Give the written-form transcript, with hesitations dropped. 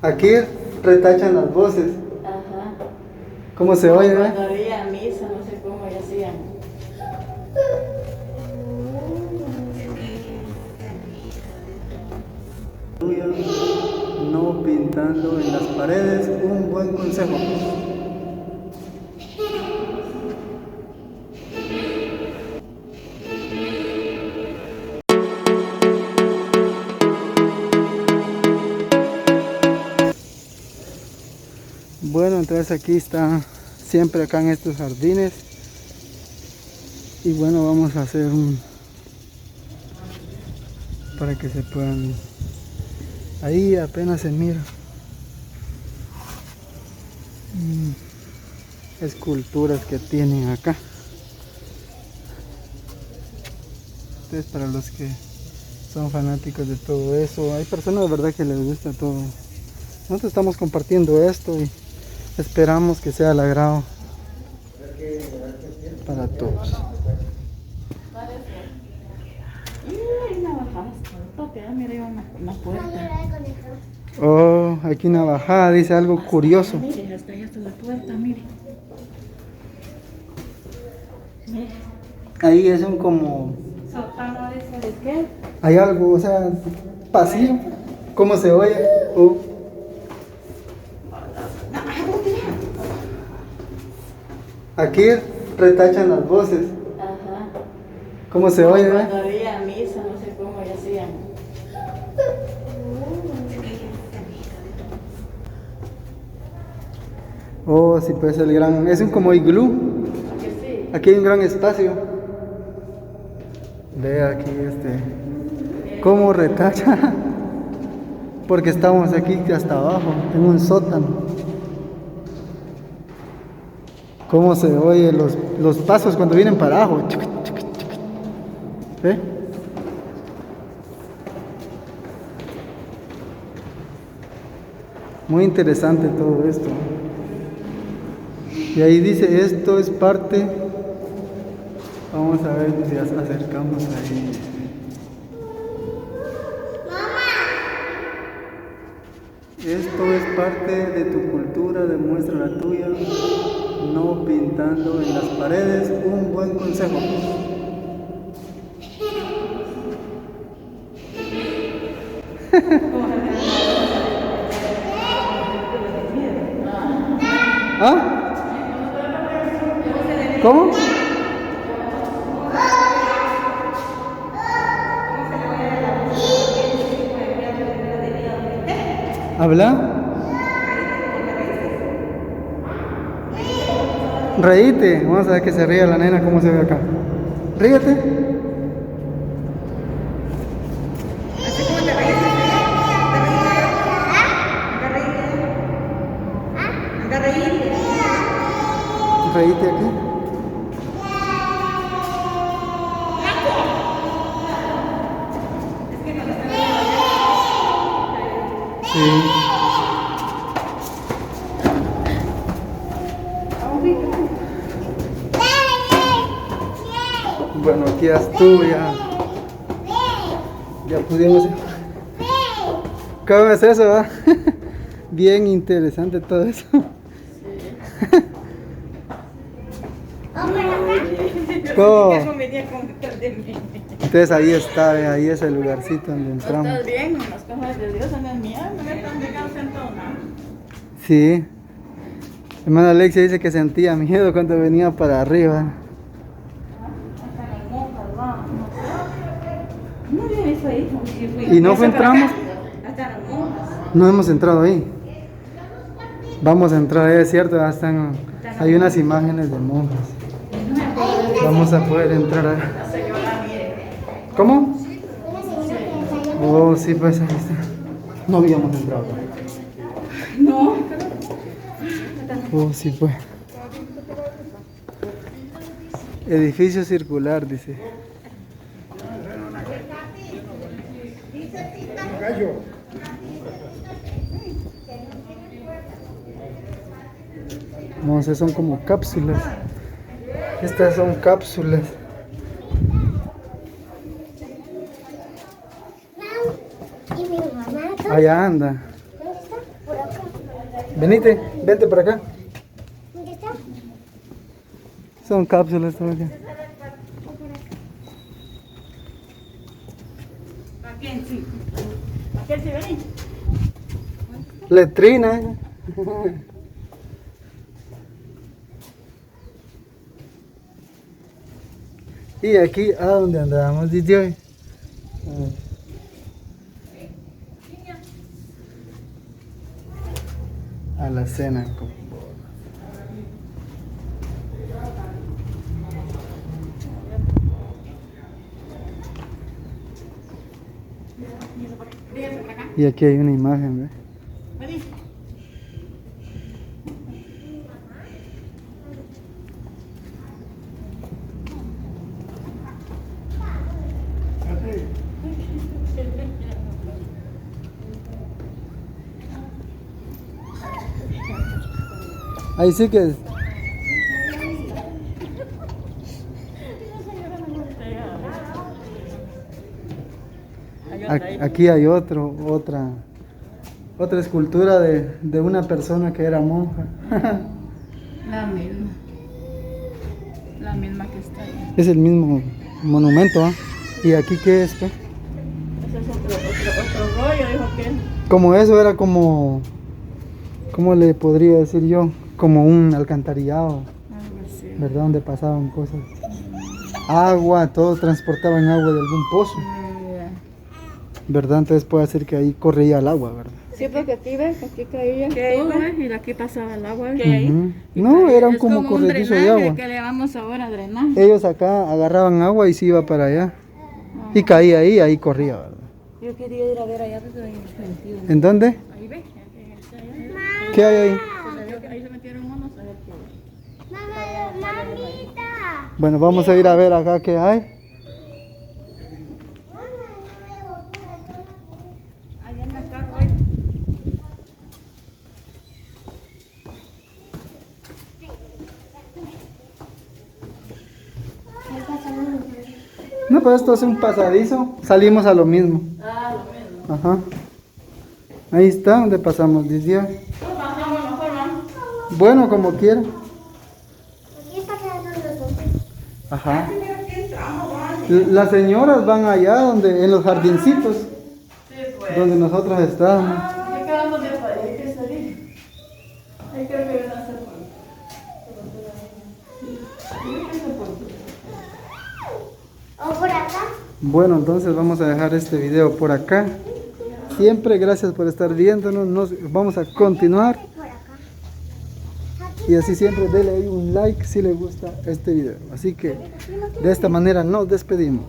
Aquí retachan las voces. Ajá. ¿Cómo se oye, Cuando había misa, no sé cómo ya hacían. No pintando en las paredes, un buen consejo. Bueno, entonces aquí está, siempre acá en estos jardines. Y bueno, vamos a hacer para que se puedan, ahí apenas se mira esculturas que tienen acá. Entonces, para los que son fanáticos de todo eso, hay personas de verdad que les gusta todo. Nosotros estamos compartiendo esto y esperamos que sea del agrado para todos. Y una bajada, toque, mire una puerta. Oh, aquí una bajada, dice algo curioso. Mire, hasta allá está la puerta, mire. Mire. Ahí es un como, Sótano de ese de qué. hay algo, o sea, pasillo. ¿Cómo se oye? Oh. Aquí retachan las voces. Ajá. ¿Cómo se oye? Cuando había misa, no sé cómo ya hacían. Oh, sí, pues el gran, es un como iglú. Que sí. Aquí hay un gran espacio. Ve aquí cómo retacha. Porque estamos aquí hasta abajo, en un sótano. Cómo se oye los pasos cuando vienen para abajo. ¿Ve? Muy interesante todo esto. Y ahí dice, esto es parte. Vamos a ver si nos acercamos ahí. Esto es parte de tu cultura, demuestra la tuya. No pintando en las paredes, un buen consejo. ¿Ah? ¿Cómo? ¿Habla? Reíte, vamos a ver que se ría la nena, cómo se ve acá. Ríete. Así como te reíste, anda a reírte. Reíte aquí. Sí. Bueno, aquí ya estuvo, ya pudimos. ¿Cómo es eso, va? Bien interesante todo eso. ¿Cómo? Entonces ahí está, ahí es el lugarcito donde entramos. ¿Estás bien? Las cosas de Dios en el mío, no me están llegando en todo, ¿no? Sí. Hermana Alexia dice que sentía miedo cuando venía para arriba. Hasta las monjas, va. No había visto ahí. ¿Y no entramos? Hasta las monjas. No hemos entrado ahí. Vamos a entrar, es cierto, hay unas imágenes de monjas. Vamos a poder entrar ahí. La señora, mire. ¿Cómo? Oh, sí, pues ahí está. No habíamos entrado. No. Oh, sí, pues. Edificio circular, dice. Vamos a ver, son como cápsulas. Estas son cápsulas. Y mi mamá, Allá anda. ¿dónde está? Por Venite, vente para acá. Son cápsulas todavía. ¿A quién sí? ¿A quién sí vení? Letrina. Y aquí, ¿a dónde andábamos, DJ? A la cena con bodas. Y aquí hay una imagen, ¿ves? Vení. Ahí sí que es. Aquí hay otra escultura de una persona que era monja. La misma. La misma que está ahí. Es el mismo monumento, ¿ah? ¿Y aquí qué es, pues? Ese es otro rollo, dijo aquel. Como eso era como, ¿cómo le podría decir yo? Como un alcantarillado, Algo así. ¿verdad? Donde pasaban cosas. Agua, todos transportaban agua de algún pozo, ¿verdad? Entonces puede ser que ahí corría el agua, ¿verdad? Sí, porque aquí ves, aquí caía todo, ¿ves? Y de aquí pasaba el agua. Ujú. No, era Es como un corredizo de drenaje agua. que le llamamos ahora drenaje. Ellos acá agarraban agua y se iba para allá. Y caía ahí corría, ¿verdad? Yo quería ir a ver allá desde el sentido. ¿En dónde? Ahí ves, ¿Qué hay ahí? ahí se metieron monos a ver qué. Mamita. Bueno, vamos a ir a ver acá qué hay. Allá en la carro hay. No, pues esto es un pasadizo. Salimos a lo mismo. Ah, lo mismo. Ajá. Ahí está donde pasamos, dice. Pues bajamos mejor, vamos. Bueno, como quiera. Aquí está quedando los ojos. Ajá. Las señoras van allá donde, en los jardincitos, Sí, pues. donde nosotros estábamos. Ya quedamos de país, hay que salir. Ahí creo que van a hacer por. ¿O por acá? Bueno, entonces vamos a dejar este video por acá. Siempre gracias por estar viéndonos. Nos vamos a continuar. Por acá. Y así siempre dele ahí un like si le gusta este video. Así que de esta manera nos despedimos.